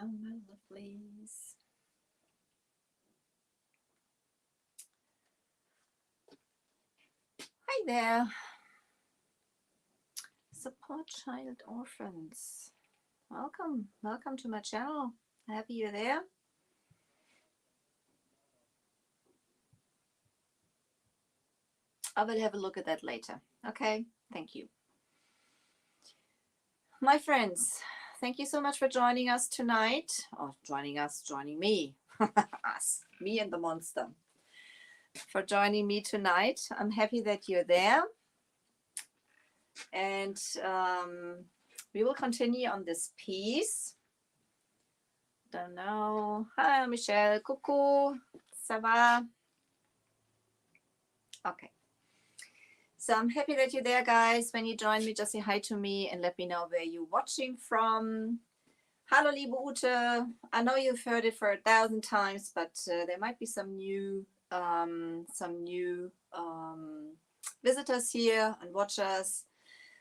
Hello, my lovelies. Hi there. Support child orphans. Welcome. Welcome to my channel. Happy you're there. I will have a look at that later. Okay, thank you. My friends, thank you so much for joining us tonight. Or joining me. Us, me and the monster. For joining me tonight. I'm happy that you're there. And we will continue on this piece. Don't know. Hi, Michelle. Coucou. Ça va? Okay. So I'm happy that you're there, guys. When you join me, just say hi to me and let me know where you're watching from. Hallo, liebe Ute. I know you've heard it for 1,000 times, but there might be some new visitors here and watchers.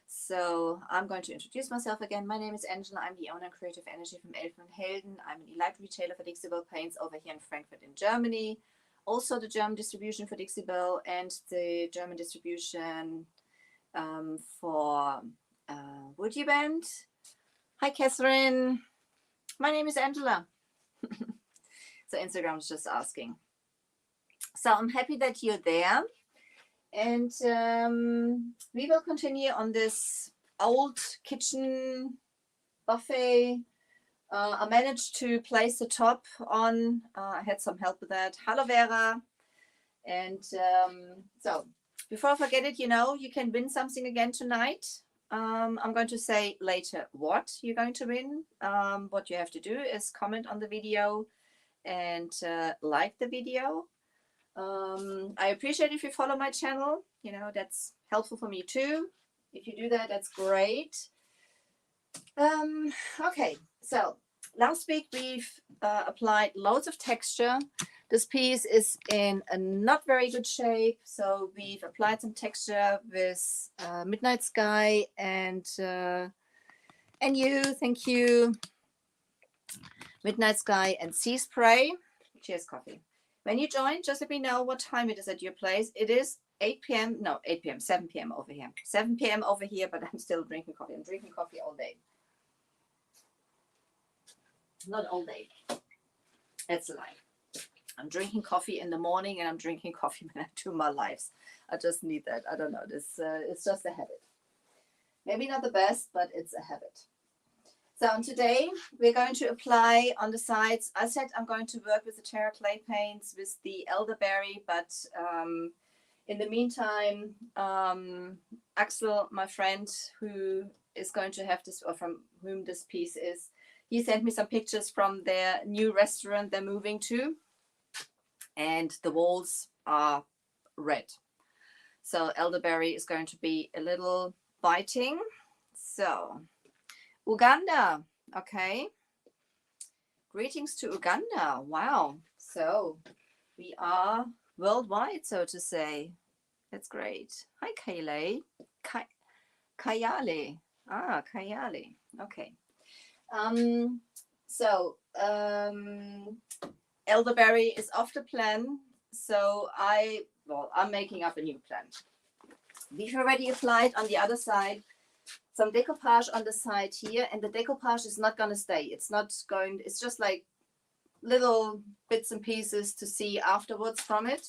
So I'm going to introduce myself again. My name is Angela. I'm the owner and creative energy from Elfen und Helden. I'm an elite retailer for Dixie Belle paints over here in Frankfurt in Germany. Also the German distribution for Dixie Belle and the German distribution for WoodUbend. Hi, Catherine. My name is Angela. So Instagram is just asking. So I'm happy that you're there. And we will continue on this old kitchen buffet. I managed to place the top on. I had some help with that. Hello, Vera. And so before I forget it, you know, you can win something again tonight. I'm going to say later what you're going to win. What you have to do is comment on the video and like the video. I appreciate if you follow my channel, you know, that's helpful for me too. If you do that, that's great. Okay, so last week we've applied loads of texture. This piece is in a not very good shape, so we've applied some texture with Midnight Sky and you, thank you, Midnight Sky and Sea Spray. Cheers, coffee. When you join, just let me know what time it is at your place. It is 8 p.m. No, 8 p.m. 7 p.m. over here. 7 p.m. over here, but I'm still drinking coffee. I'm drinking coffee all day. Not all day. That's a lie. I'm drinking coffee in the morning and I'm drinking coffee when I do my lives. I just need that. I don't know. This it's just a habit. Maybe not the best, but it's a habit. So today we're going to apply on the sides. I said I'm going to work with the Terra Clay paints with the elderberry, but in the meantime, Axel, my friend, who is going to have this, or from whom this piece is, he sent me some pictures from their new restaurant they're moving to, and the walls are red. So elderberry is going to be a little biting. So Uganda, okay. Greetings to Uganda. Wow. So we are worldwide, so to say. That's great. Hi, Kayle. Kayale. Ah, Kayale. Okay. Elderberry is off the plan. So I'm making up a new plan. We've already applied on the other side some decoupage on the side here, and the decoupage is not going to stay. It's just like little bits and pieces to see afterwards from it.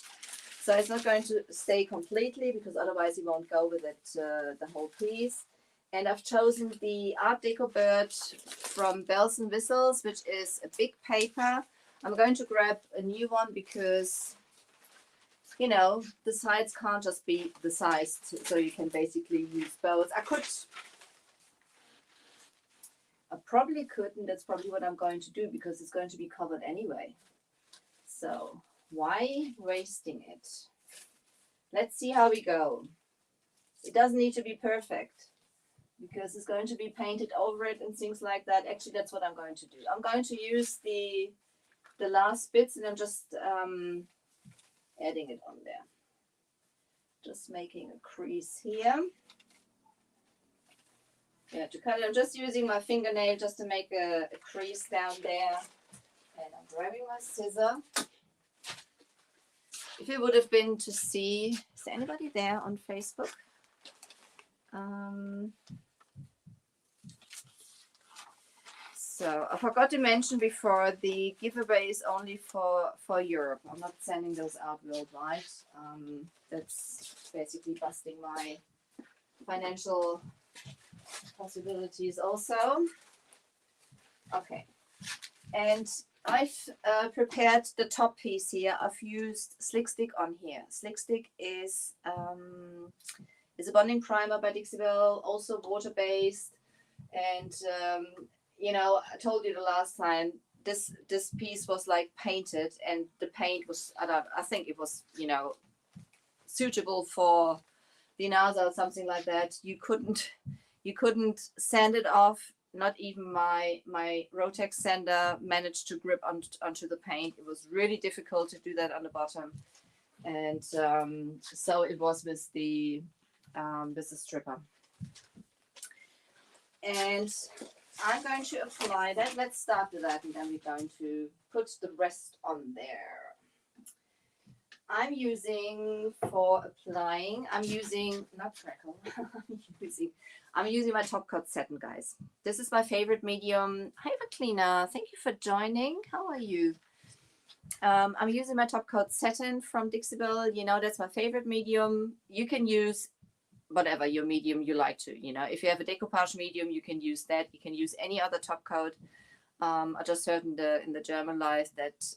So it's not going to stay completely because otherwise you won't go with it the whole piece. And I've chosen the Art Deco bird from Bells and Whistles, which is a big paper. I'm going to grab a new one because, you know, the sides can't just be the size, so you can basically use both. I probably could, and that's probably what I'm going to do because it's going to be covered anyway. So why wasting it? Let's see how we go. It doesn't need to be perfect because it's going to be painted over it and things like that. Actually, that's what I'm going to do. I'm going to use the last bits and I'm just adding it on there. Just making a crease here. yeah, to cut it. I'm just using my fingernail just to make a crease down there. And I'm grabbing my scissor. If it would have been to see, is there anybody there on Facebook? So I forgot to mention before, the giveaway is only for Europe. I'm not sending those out worldwide. That's basically busting my financial possibilities also. Okay, and I've prepared the top piece here. I've used Slick Stick on here. Slick Stick is a bonding primer by Decoupage, also water-based. And you know, I told you the last time, this piece was like painted, and the paint was, I think it was, you know, suitable for the NASA or something like that. You couldn't sand it off. Not even my Rotex sander managed to grip onto the paint. It was really difficult to do that on the bottom. And so it was with the stripper. And I'm going to apply that. Let's start with that, and then we're going to put the rest on there. I'm using, for applying, I'm using, not Crackle, I'm using my top coat satin, guys. This is my favorite medium. Hi, Cleaner. Thank you for joining. How are you? I'm using my top coat satin from Decoupage. You know, that's my favorite medium. You can use whatever your medium you like to, you know. If you have a decoupage medium, you can use that. You can use any other top coat. I just heard in the German live that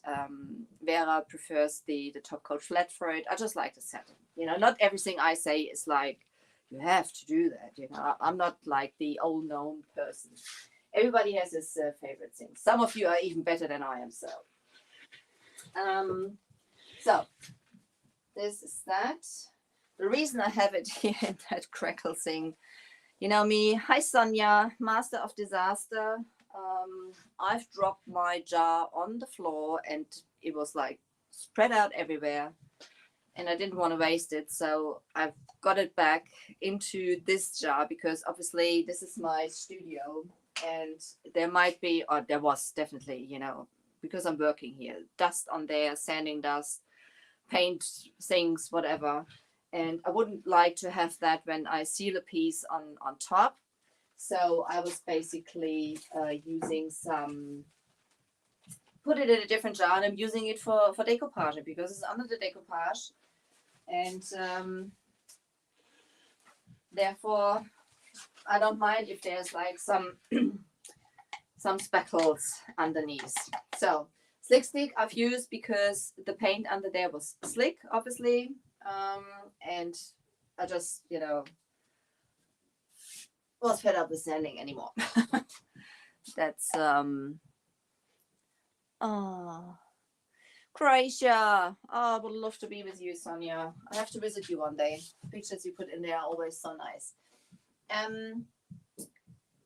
Vera prefers the top coat flat for it. I just like the satin. You know, not everything I say is like, you have to do that. You know, I'm not like the all-known person. Everybody has his favorite things. Some of you are even better than I am. So, so this is that. The reason I have it here in that Crackle thing, you know me. Hi, Sonia, Master of Disaster. I've dropped my jar on the floor, and it was like spread out everywhere, and I didn't want to waste it, so I've got it back into this jar, because obviously this is my studio, and there might be, or there was definitely, you know, because I'm working here, dust on there, sanding dust, paint things, whatever, and I wouldn't like to have that when I seal a piece on top. So I was basically using some, put it in a different jar, and I'm using it for decoupage, because it's under the decoupage, and therefore I don't mind if there's like some some speckles underneath. So Slick Stick I've used because the paint under there was slick, obviously, and I just, you know, was fed up with sanding anymore. That's Croatia. Oh, I would love to be with you, Sonia. I have to visit you one day. Pictures you put in there are always so nice.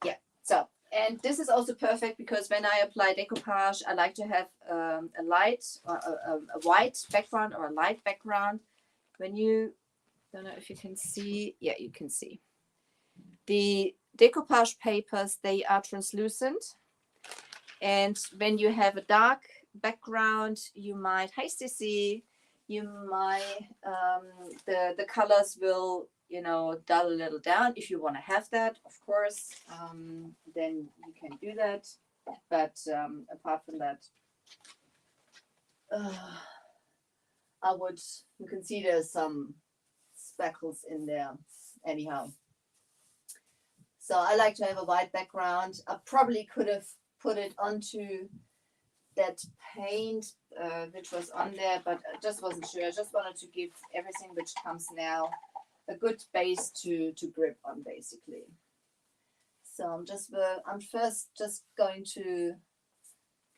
Yeah, so, and this is also perfect because when I apply decoupage, I like to have a light or a white background or a light background. When you, don't know if you can see, yeah, you can see. The decoupage papers, they are translucent, and when you have a dark background, you might, hi Sissy, you might, the colors will, you know, dull a little down. If you want to have that, of course, then you can do that, but apart from that, I would, you can see there's some speckles in there anyhow. So I like to have a white background. I probably could have put it onto that paint which was on there, but I just wasn't sure. I just wanted to give everything which comes now a good base to grip on, basically. So I'm first just going to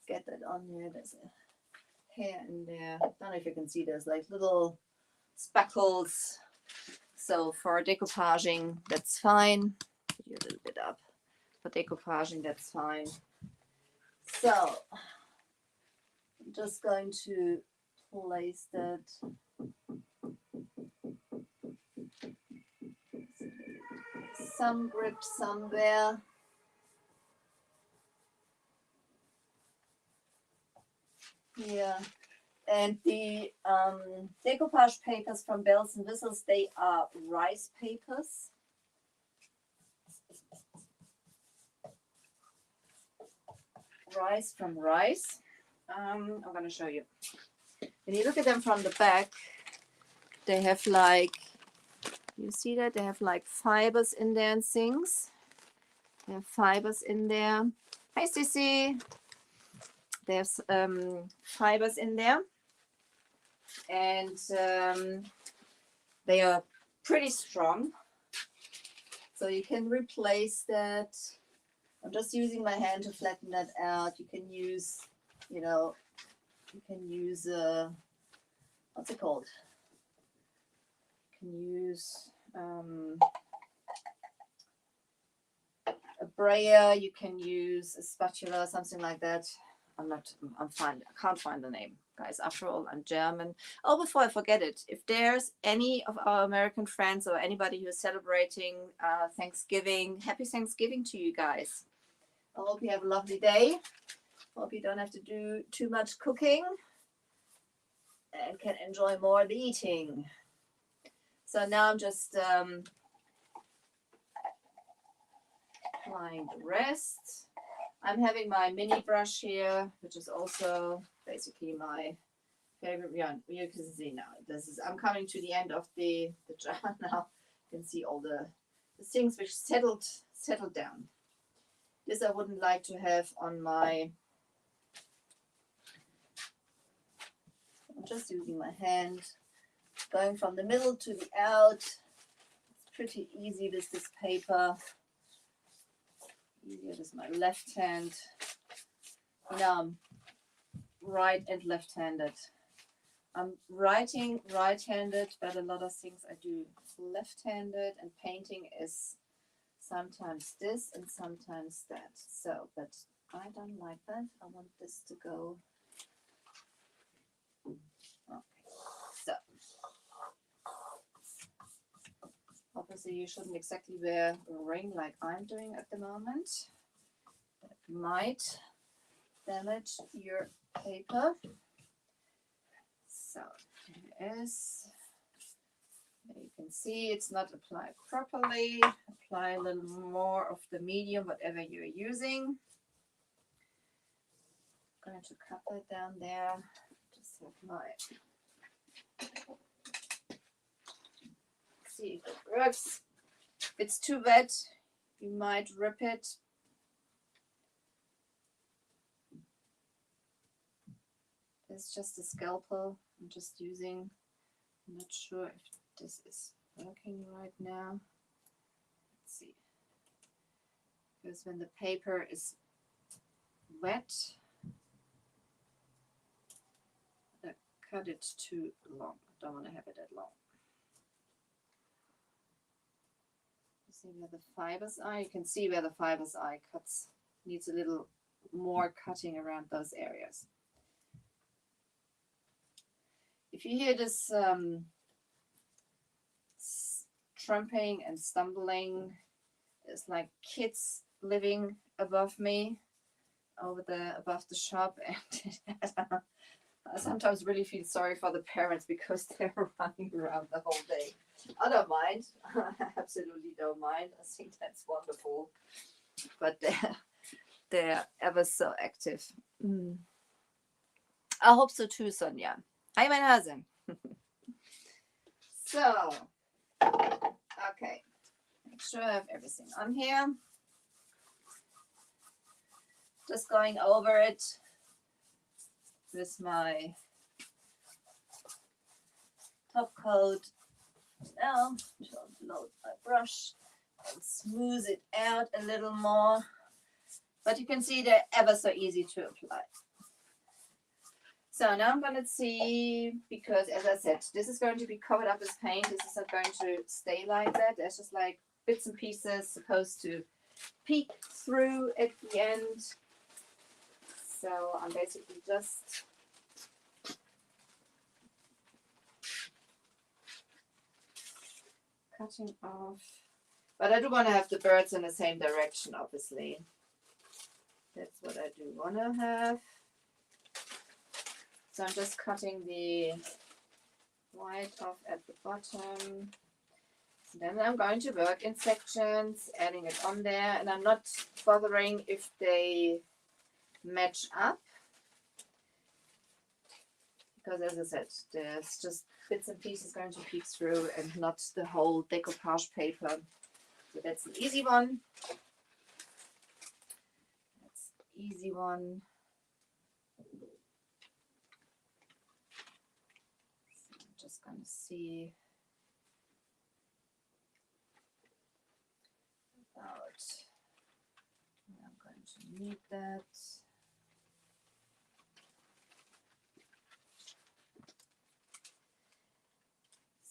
get that on here. There's a hair in there. I don't know if you can see, there's like little speckles. So for decoupaging, that's fine. Put you a little bit up. For decoupaging, that's fine. So I'm just going to place that some grip somewhere. Yeah. And the decoupage papers from Bells and Whistles, they are rice papers. Rice from rice. I'm going to show you. When you look at them from the back, they have like, you see that? They have like fibers in there and things. They have fibers in there. Hi, Sissy. They have fibers in there. And they are pretty strong. So you can replace that. I'm just using my hand to flatten that out. You can use, you know, you can use, what's it called? You can use a brayer. You can use a spatula, something like that. I'm fine. I can't find the name, guys. After all, I'm German. Oh, before I forget it, if there's any of our American friends or anybody who is celebrating Thanksgiving, happy Thanksgiving to you guys. I hope you have a lovely day. Hope you don't have to do too much cooking and can enjoy more of the eating. So now I'm just applying the rest. I'm having my mini brush here, which is also basically my favorite. Yeah, you can see now. I'm coming to the end of the jar now. You can see all the things which settled down. This I wouldn't like to have on my. I'm just using my hand, going from the middle to the out. It's pretty easy with this paper. Easier with my left hand. Now I'm right and left-handed. I'm writing right-handed, but a lot of things I do left-handed, and painting is sometimes this and sometimes that. So, but I don't like that. I want this to go. Okay. So, obviously you shouldn't exactly wear a ring like I'm doing at the moment. That might damage your paper. So here it is. You can see it's not applied properly. Apply a little more of the medium, whatever you're using. I'm going to cut that down there. Just have my. See if it works. If it's too wet, you might rip it. It's just a scalpel I'm just using. I'm not sure if this is working right now. Let's see. Because when the paper is wet, I cut it too long. I don't want to have it that long. You see where the fibers are? You can see where the fibers are. It cuts, needs a little more cutting around those areas. If you hear this tramping and stumbling, it's like kids living above me, above the shop, and I sometimes really feel sorry for the parents because they're running around the whole day. I don't mind. I absolutely don't mind. I think that's wonderful. But they're ever so active. I hope so too, Sonja. Hi, mein Hase. So, okay. Make sure I have everything on here. Just going over it with my top coat. Now, to load my brush and smooth it out a little more. But you can see they're ever so easy to apply. So now I'm going to see, because as I said, this is going to be covered up with paint. This is not going to stay like that. There's just like bits and pieces supposed to peek through at the end. So I'm basically just cutting off. But I do want to have the birds in the same direction, obviously. That's what I do want to have. So I'm just cutting the white off at the bottom. Then I'm going to work in sections, adding it on there, and I'm not bothering if they match up. Because as I said, there's just bits and pieces going to peek through and not the whole decoupage paper. So that's an easy one. That's an easy one. So I'm just going to see about, I'm going to need that.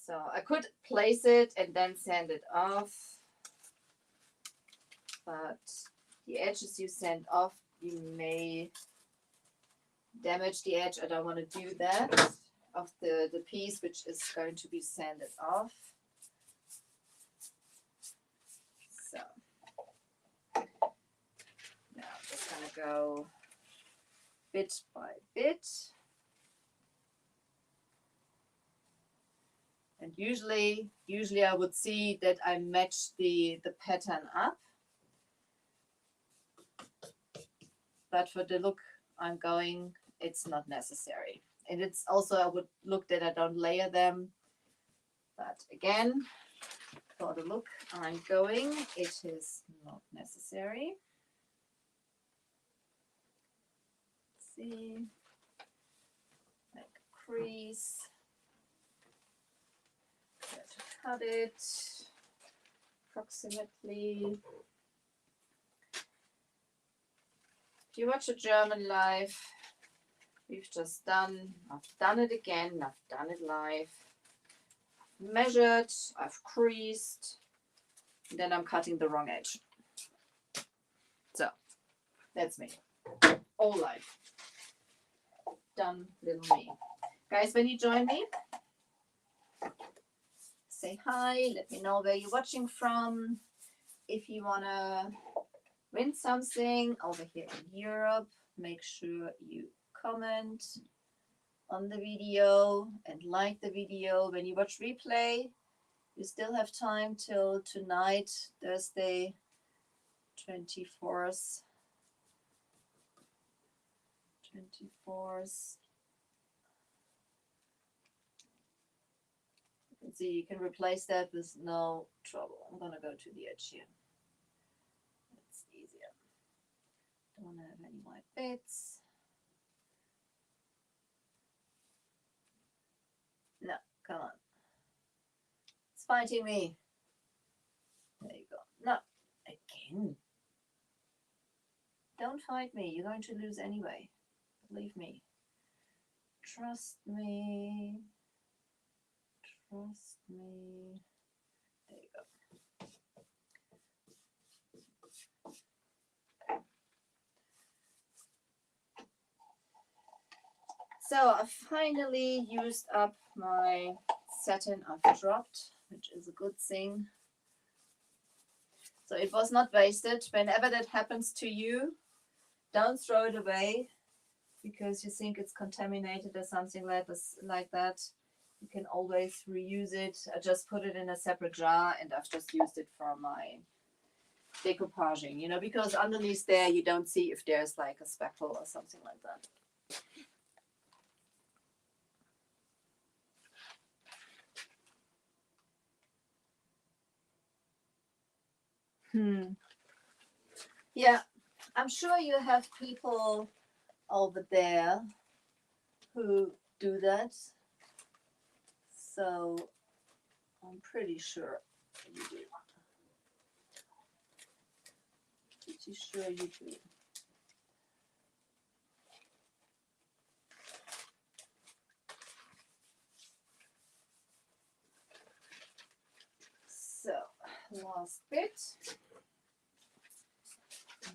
So I could place it and then sand it off, but the edges you sand off, you may damage the edge. I don't want to do that of the piece which is going to be sanded off. So now I'm just going to go bit by bit. And usually I would see that I match the pattern up. But for the look I'm going, it's not necessary. And it's also, I would look that I don't layer them. But again, for the look I'm going, it is not necessary. Let's see, make a crease. Cut it approximately. If you watch a German live, we've just done, I've done it again, I've done it live, I've measured, I've creased, and then I'm cutting the wrong edge. So that's me, all live, done little me. Guys, when you join me, say hi, let me know where you're watching from. If you want to win something over here in Europe, make sure you comment on the video and like the video. When you watch replay, you still have time till tonight, Thursday 24th. See, you can replace that with no trouble. I'm going to go to the edge here. It's easier. Don't have any white bits. No, come on. It's fighting me. There you go. No, again. Don't fight me. You're going to lose anyway. Believe me. Trust me. Trust me. There you go. So I finally used up my satin I've dropped, which is a good thing. So it was not wasted. Whenever that happens to you, don't throw it away because you think it's contaminated or something like that. You can always reuse it. I just put it in a separate jar and I've just used it for my decoupaging, you know, because underneath there you don't see if there's like a speckle or something like that. Yeah, I'm sure you have people over there who do that. So I'm pretty sure you do. Pretty sure you do. So, last bit.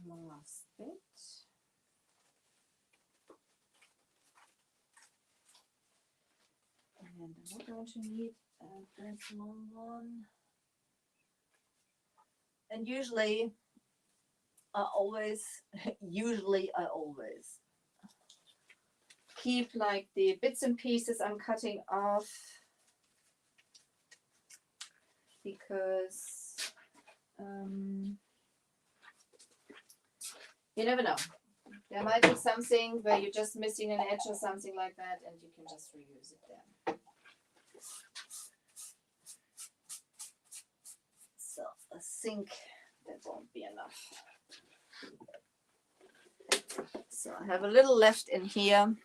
Last bit. And I'm not going to need this long one. And usually I always keep like the bits and pieces I'm cutting off, because you never know. There might be something where you're just missing an edge or something like that, and you can just reuse it there. So I think that won't be enough. So I have a little left in here.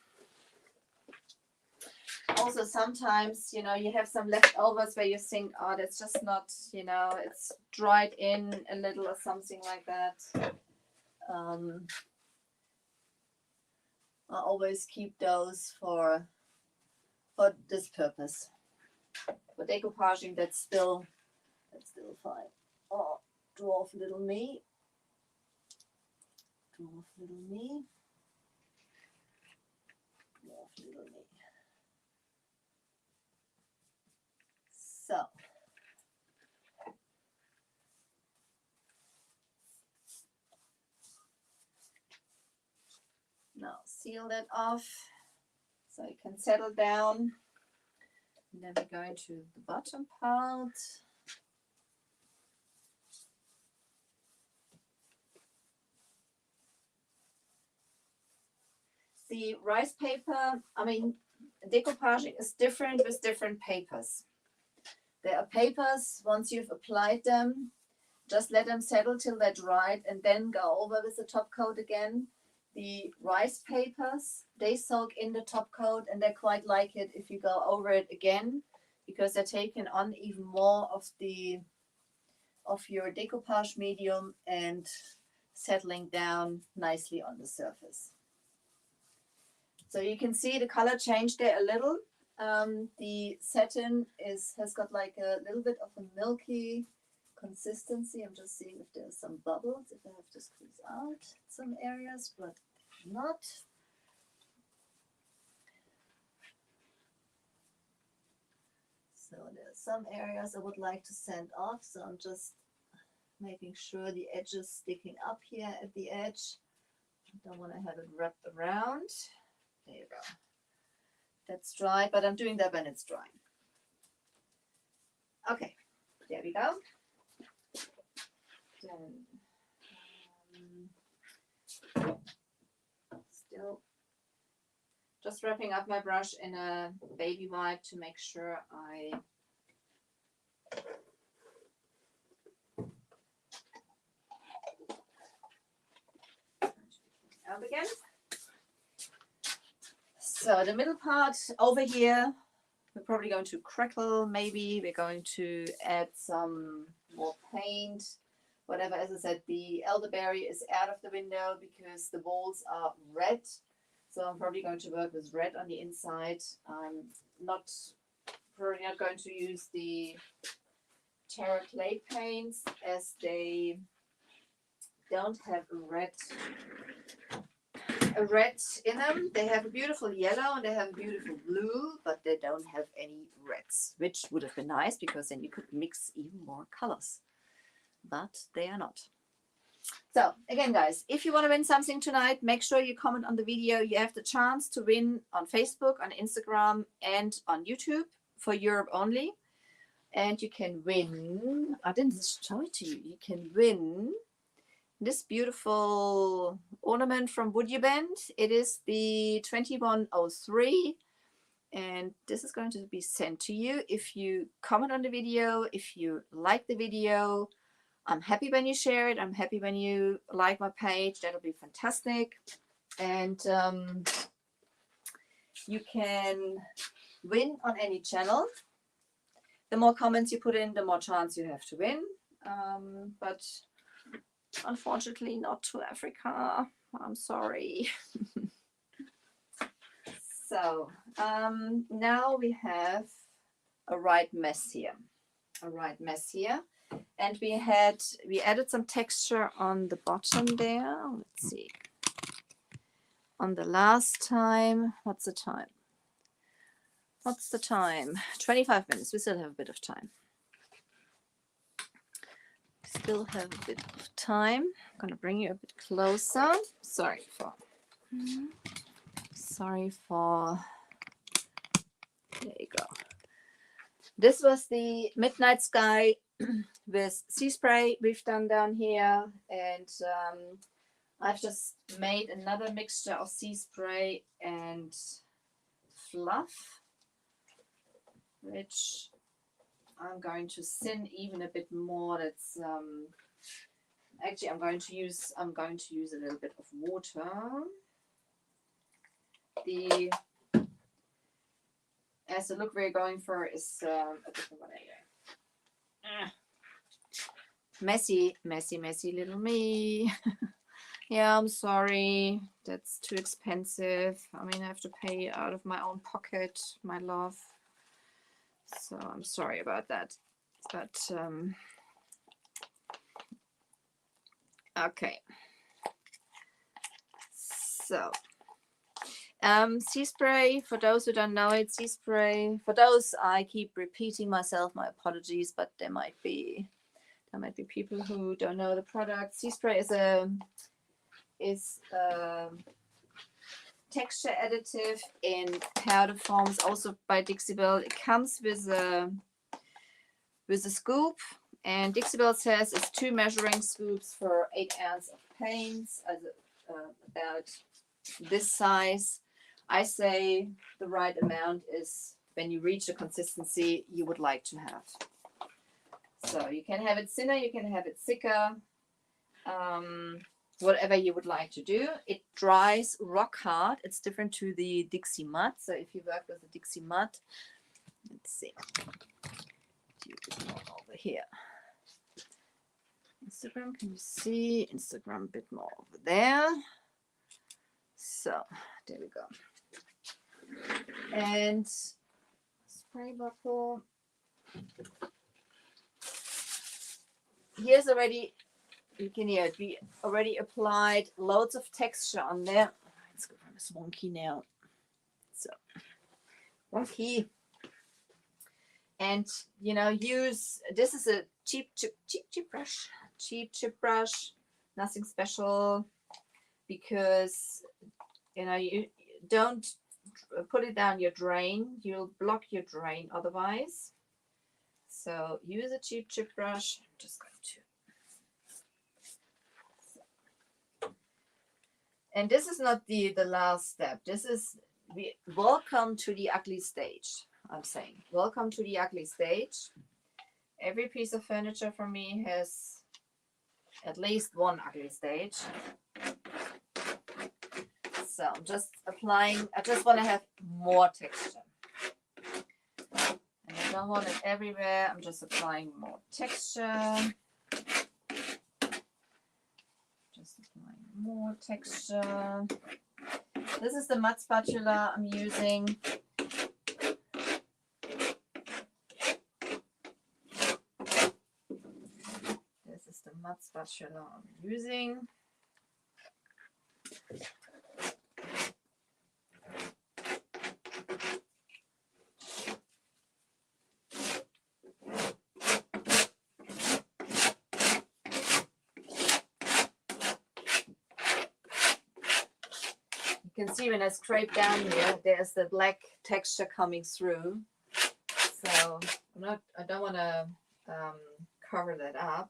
Also, sometimes, you know, you have some leftovers where you think, oh, that's just not, you know, it's dried in a little or something like that. I always keep those for this purpose. For decoupaging, that's still fine. Oh, dwarf little me. Dwarf little me. Dwarf little me. So. Now seal that off so it can settle down. And then we're going to the bottom part. The rice paper, I mean, decoupaging is different with different papers. There are papers, once you've applied them, just let them settle till they're dried and then go over with the top coat again. The rice papers, they soak in the top coat and they quite like it if you go over it again, because they're taking on even more of your decoupage medium and settling down nicely on the surface. So you can see the color change there a little. The satin has got like a little bit of a milky consistency. I'm just seeing if there's some bubbles, if I have to squeeze out some areas, but not. So there's some areas I would like to sand off, so I'm just making sure the edge is sticking up here at the edge. I don't want to have it wrapped around. There you go. That's dry, but I'm doing that when it's dry. Okay, there we go. Then, still just wrapping up my brush in a baby wipe to make sure I up again. So the middle part over here, we're probably going to crackle, maybe we're going to add some more paint, whatever. As I said, the elderberry is out of the window because the walls are red. So I'm probably going to work with red on the inside. I'm probably not going to use the terra clay paints as they don't have a red in them. They have a beautiful yellow and they have a beautiful blue, but they don't have any reds, which would have been nice because then you could mix even more colors, but they are not. So again, guys, if you want to win something tonight, make sure you comment on the video. You have the chance to win on Facebook, on Instagram, and on YouTube for Europe only. And you can win, I didn't show it to you, you can win this beautiful ornament from WoodUbend. It is the 2103, and this is going to be sent to you if you comment on the video, if you like the video. I'm happy when you share it. I'm happy when you like my page. That'll be fantastic. And you can win on any channel. The more comments you put in, the more chance you have to win. But unfortunately not to Africa. I'm sorry. So now we have a right mess here. And we added some texture on the bottom there. Let's see. On the last time, what's the time? 25 minutes. We still have a bit of time. still have a bit of time. I'm gonna bring you a bit closer. Sorry for there you go. This was the Midnight Sky with sea spray we've done down here, and I've just made another mixture of sea spray and fluff, which I'm going to thin even a bit more. That's actually I'm going to use a little bit of water. As the look we're going for is a different one anyway. Messy little me. Yeah, I'm sorry. That's too expensive. I mean, I have to pay out of my own pocket, my love. So I'm sorry about that. But okay. So sea spray, for those who don't know it, sea spray. For those, I keep repeating myself, my apologies, but there might be people who don't know the product. Sea spray is a texture additive in powder forms, also by Decoupage. It comes with a scoop, and Decoupage says it's 2 measuring scoops for 8 ounces of paints, about this size. I say the right amount is when you reach the consistency you would like to have. So you can have it thinner, you can have it thicker, whatever you would like to do. It dries rock hard. It's different to the Dixie Mud. So if you work with the Dixie Mud, let's see. Over here. Instagram, can you see? Instagram a bit more over there. So there we go. And spray bottle. Here's already, you can hear it. We already applied loads of texture on there. It's wonky now. So wonky. And you know, this is a cheap chip brush, nothing special, because you know, you don't put it down your drain, you'll block your drain otherwise. So use a cheap chip brush. I'm just going to. And this is not the last step. This is welcome to the ugly stage. I'm saying welcome to the ugly stage. Every piece of furniture for me has at least one ugly stage. So I'm just applying. I just want to have more texture. And I don't want it everywhere. I'm just applying more texture. Just applying more texture. This is the mud spatula I'm using. This is the mud spatula I'm using. You can see when I scrape down here, there's the black texture coming through. So I don't want to cover that up.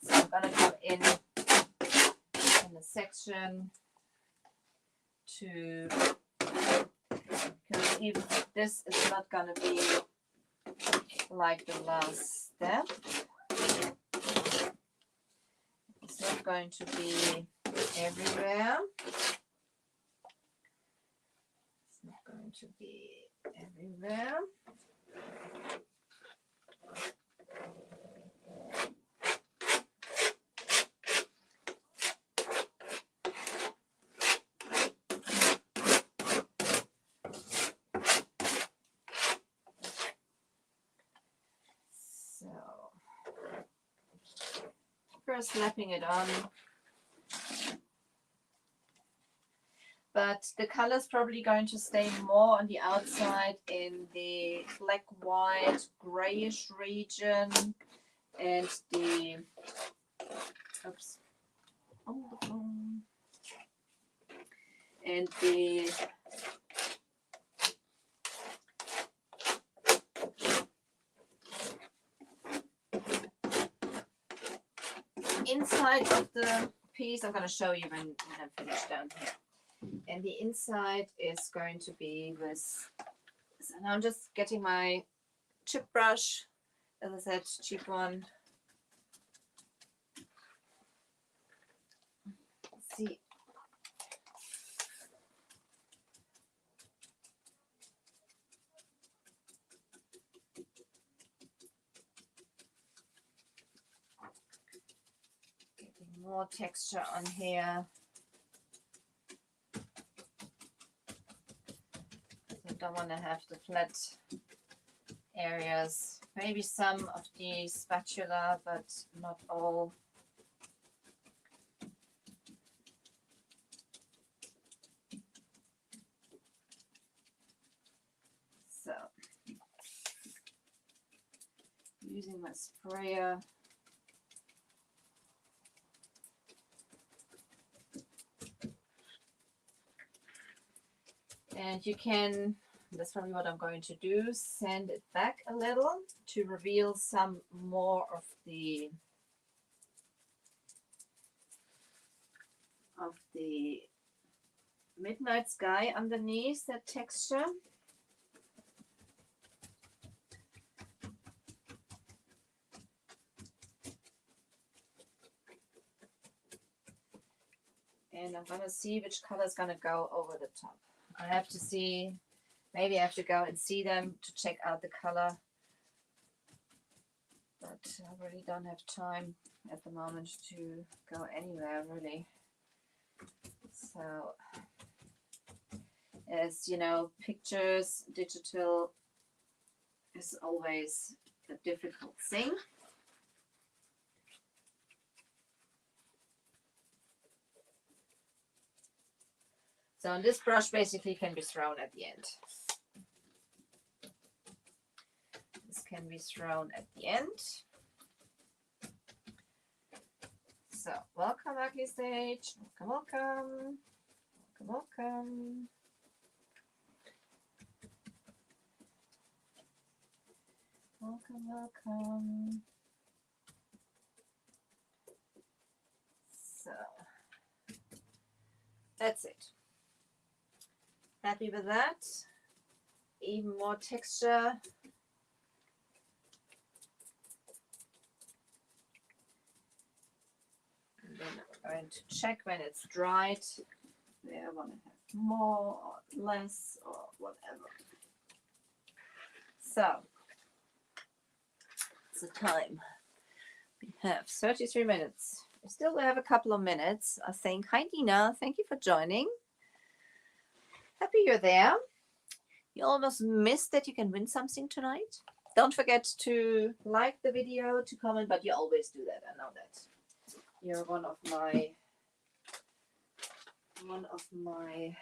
So I'm going to come in a section to, because even this is not going to be like the last step. It's not going to be everywhere. It's not going to be everywhere. First slapping it on, but the color is probably going to stay more on the outside in the black, white, grayish region, And the, oops, on the phone. And the inside of the piece, I'm going to show you when I'm finished down here. And the inside is going to be with, so now I'm just getting my chip brush, as I said, cheap one. Let's see. Getting more texture on here. I don't want to have the flat areas. Maybe some of the spatula, but not all. So, using my sprayer. And you can, that's probably what I'm going to do, sand it back a little to reveal some more of the midnight sky underneath, that texture. And I'm going to see which color is going to go over the top. I have to see, maybe I have to go and see them to check out the color. But I really don't have time at the moment to go anywhere, really. So, as you know, pictures, digital is always a difficult thing. So this brush basically can be thrown at the end. This can be thrown at the end. So welcome, Ugly Stage. Welcome, welcome. Welcome, welcome. Welcome, welcome. So that's it. Happy with that. Even more texture. And then I'm going to check when it's dried. There I want to have more or less or whatever. So it's the time. We have 33 minutes. We still have a couple of minutes, I think. Hi Dina, thank you for joining. Happy you're there. You almost missed that you can win something tonight. Don't forget to like the video, to comment, but you always do that. I know that. You're one of my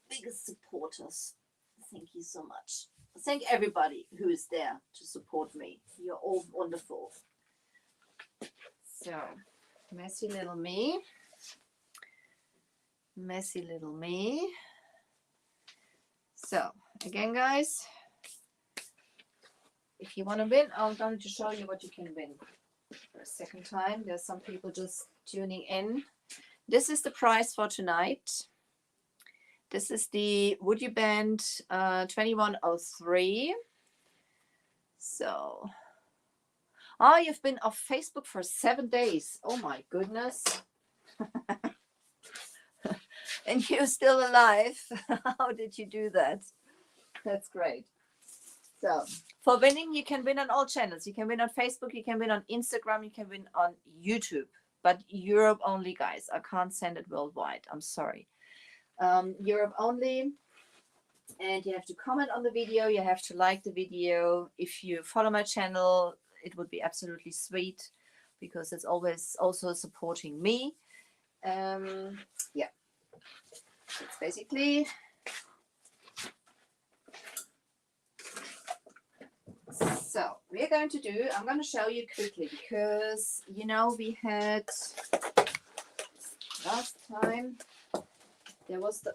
biggest supporters. Thank you so much. Thank everybody who is there to support me. You're all wonderful. So, messy little me. Messy little me. So, again, guys, if you want to win, I'm going to show you what you can win for a second time. There's some people just tuning in. This is the prize for tonight. This is the WoodUbend 2103. So, oh, you've been off Facebook for 7 days. Oh my goodness. And you're still alive. How did you do that? That's great. So, for winning, you can win on all channels. You can win on Facebook, you can win on Instagram, you can win on YouTube. But Europe only, guys. I can't send it worldwide. I'm sorry. Europe only. And you have to comment on the video. You have to like the video. If you follow my channel, it would be absolutely sweet because it's always also supporting me. Yeah. It's basically So we're going to do, I'm going to show you quickly because, you know, we had last time, there was the,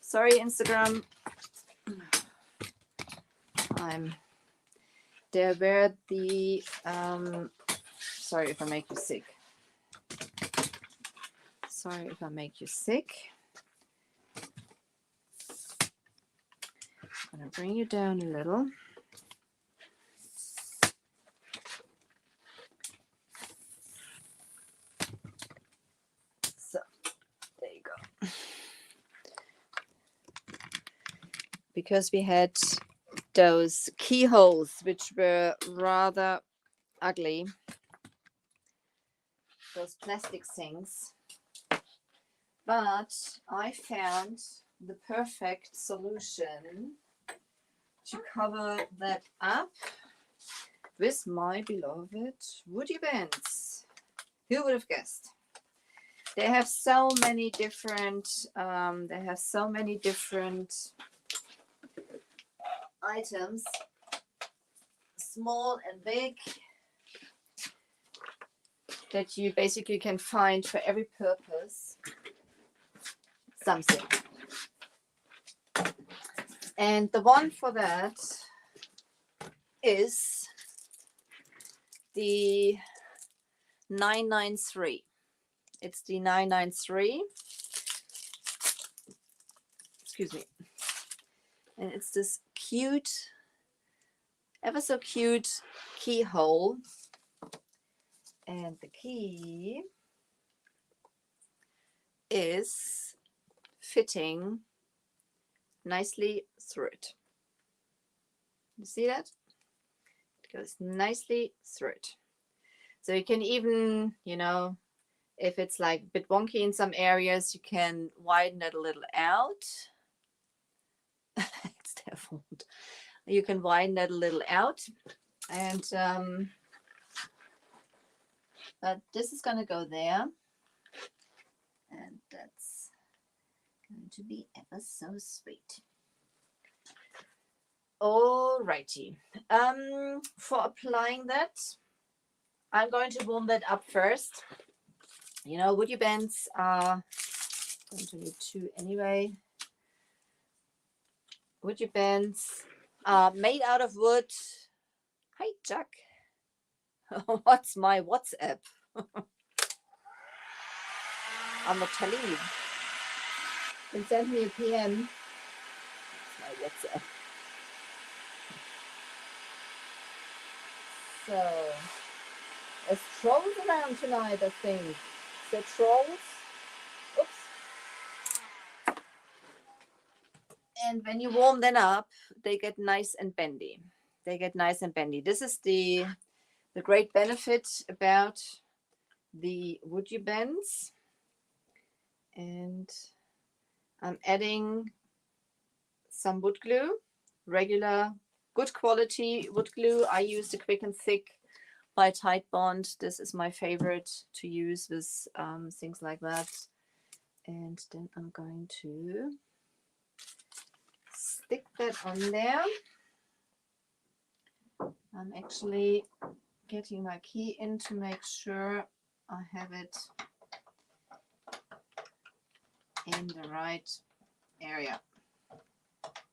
sorry, Instagram. There were the, sorry if I make you sick. Sorry if I make you sick. I'm going to bring you down a little. So, there you go. Because we had those keyholes, which were rather ugly. Those plastic things. But I found the perfect solution to cover that up with my beloved WoodUbends. Who would have guessed? They have so many different items, small and big, that you basically can find for every purpose something. And the one for that is the 993. It's the 993. Excuse me. And it's this cute, ever so cute keyhole. And the key is fitting nicely through it. You see that? It goes nicely through it. So you can even, you know, if it's like a bit wonky in some areas, you can widen it a little out. It's their fault. You can widen it a little out. And but this is going to go there. And that's going to be ever so sweet. Alrighty. For applying that, I'm going to warm that up first. You know, WoodUbends are going to need two anyway. WoodUbends are made out of wood. Hi, Jack. What's my WhatsApp? I'm not telling you. You can send me a PM. That's my WhatsApp. So, there's trolls around tonight, I think. Is there trolls? Oops. And when you warm them up, they get nice and bendy. They get nice and bendy. This is the great benefit about the WoodUbends. And I'm adding some wood glue, regular good quality wood glue. I use the Quick and Thick by Tide Bond. This is my favorite to use with things like that. And then I'm going to stick that on there. I'm actually getting my key in to make sure I have it in the right area.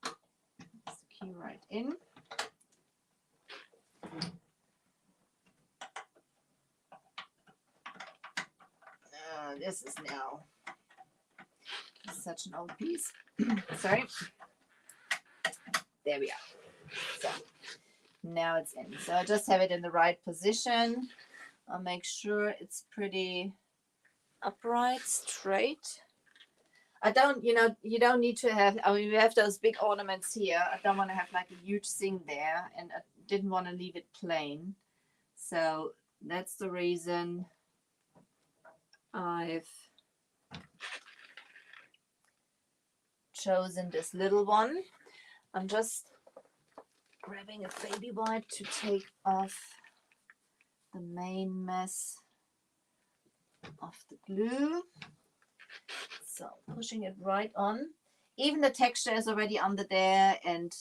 That's the key right in. This is now such an old piece. Sorry. There we are. So now it's in. So I just have it in the right position. I'll make sure it's pretty upright, straight. I don't, you know, you don't need to have, I mean, we have those big ornaments here. I don't want to have like a huge thing there, and I didn't want to leave it plain. So that's the reason I've chosen this little one. I'm just grabbing a baby wipe to take off the main mess of the glue. So pushing it right on. Even the texture is already under there, and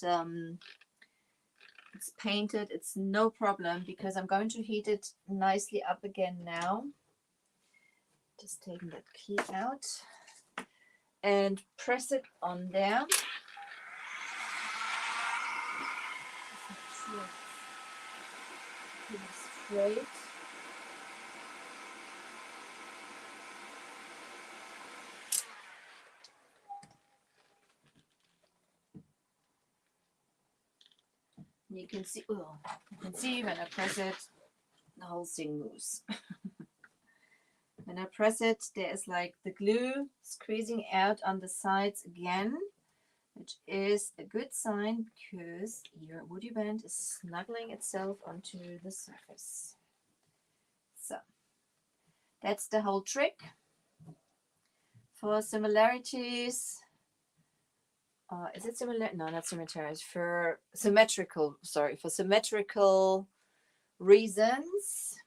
it's painted, it's no problem, because I'm going to heat it nicely up again now. Just taking that key out and press it on there. Straight. You can see, oh, you can see when I press it, the whole thing moves. When I press it, there is like the glue squeezing out on the sides again, which is a good sign because your WoodUbend is snuggling itself onto the surface. So that's the whole trick. For similarities, is it similar? No, not similarities. For symmetrical, sorry, for symmetrical reasons.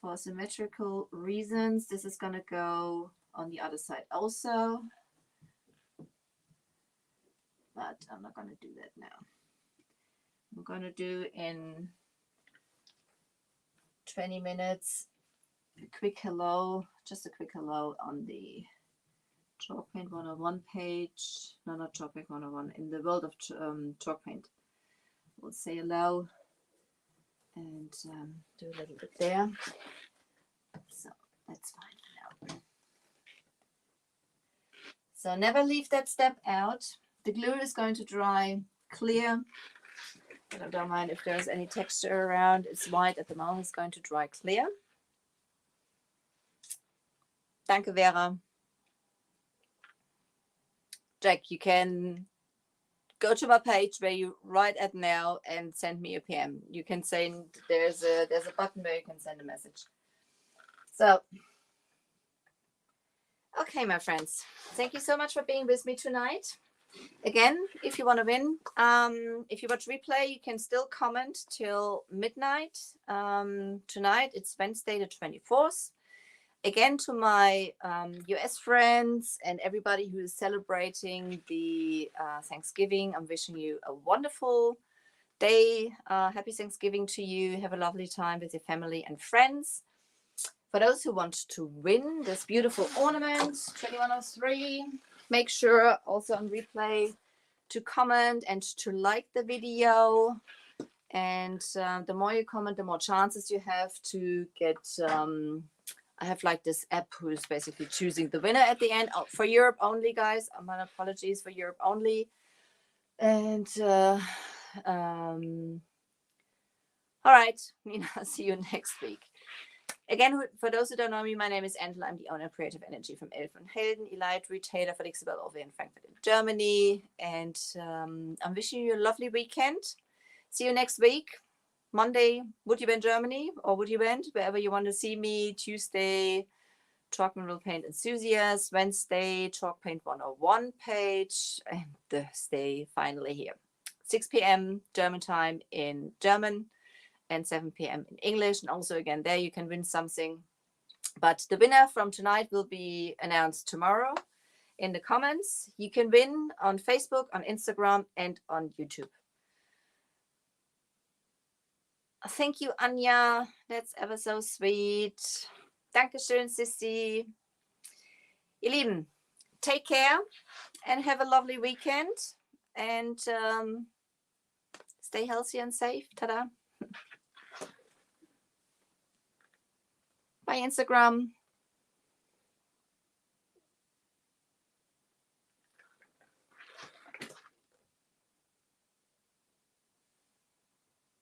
For symmetrical reasons, this is going to go on the other side also. But I'm not going to do that now. I'm going to do in 20 minutes a quick hello, just a quick hello on the Chalk Paint 101 page. No, not Chalk Paint 101, in the world of Chalk Paint. We'll say hello and do a little bit there. So that's fine now. So never leave that step out. The glue is going to dry clear. But I don't mind if there's any texture around. It's white at the moment. It's going to dry clear. Danke, Vera. Jack, you can go to my page where you write at now and send me a PM. You can send, there's a button where you can send a message. So, okay, my friends, thank you so much for being with me tonight. Again, if you want to win, if you watch replay, you can still comment till midnight. Tonight, it's Wednesday the 24th. Again, to my US friends and everybody who is celebrating the Thanksgiving, I'm wishing you a wonderful day. Happy Thanksgiving to you. Have a lovely time with your family and friends. For those who want to win this beautiful ornament, 2103, make sure also on replay to comment and to like the video. And the more you comment, the more chances you have to get... I have like this app who's basically choosing the winner at the end. Oh, for Europe only, guys. My apologies, for Europe only. And all right, Nina, see you next week. Again, for those who don't know me, my name is Angela. I'm the owner of Creative Energy from Elfenhelden, Elite retailer for Dixibel over in Frankfurt in Germany. And I'm wishing you a lovely weekend. See you next week. Monday, WoodUbend Germany or WoodUbend, wherever you want to see me. Tuesday, Chalk and Roll Paint Enthusiast. Wednesday, Chalk Paint 101 page. And Thursday, finally here. 6 p.m. German time in German and 7 p.m. in English. And also again, there you can win something. But the winner from tonight will be announced tomorrow in the comments. You can win on Facebook, on Instagram, and on YouTube. Thank you, Anja. That's ever so sweet. Dankeschön, Sissy. Ihr Lieben, take care and have a lovely weekend. And stay healthy and safe. Ta-da. Bye, Instagram.